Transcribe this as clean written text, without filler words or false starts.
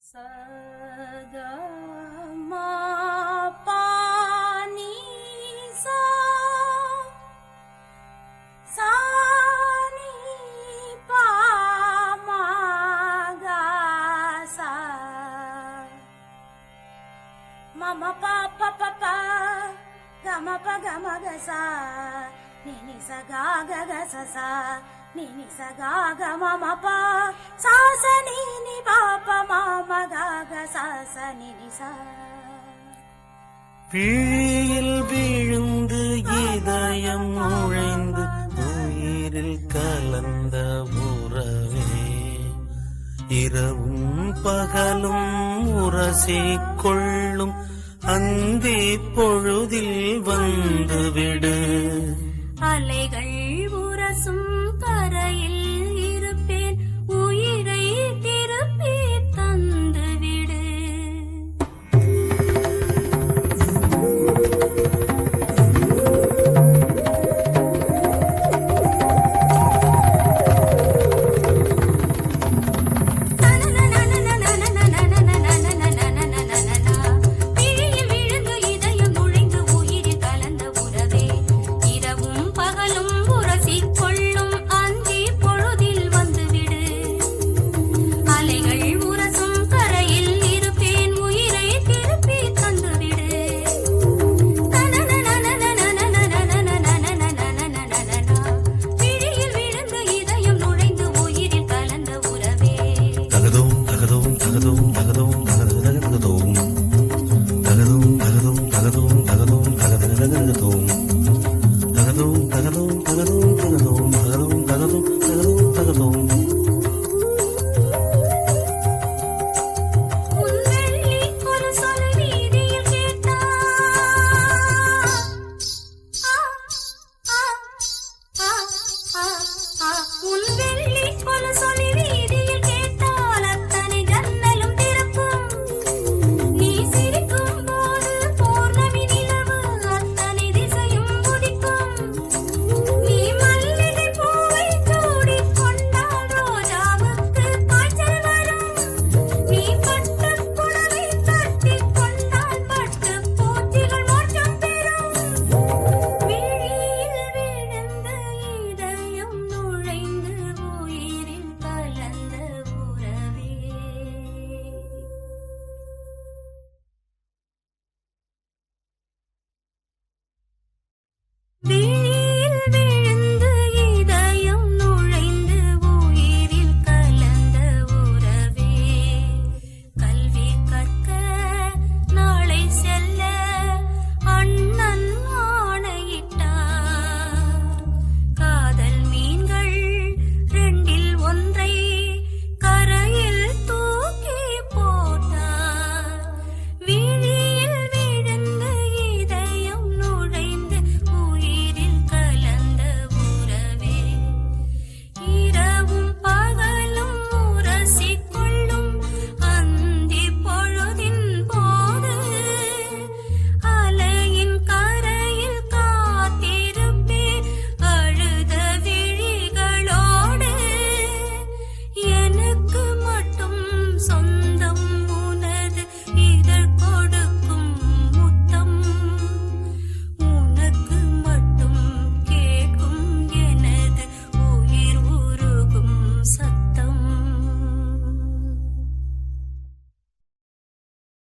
சதா மா பா நீ சா சா நீ பா மா கா சா மா மா பா பா பா பா ga ma pa ga ma ga sa ni ni sa ga ga ga sa sa ni ni sa ga ga ma ma pa sa sa ni ni pa pa ma ma ga ga sa sa ni ni sa விழியில் விழுந்து இதயம் நுழைந்து உயிரில் கலந்த உறவே இரவும் பகலும் உரசிக் கொள்ளும் அந்தி பொழுதில் வந்துவிடு அலைகள் உரசும் கரையில்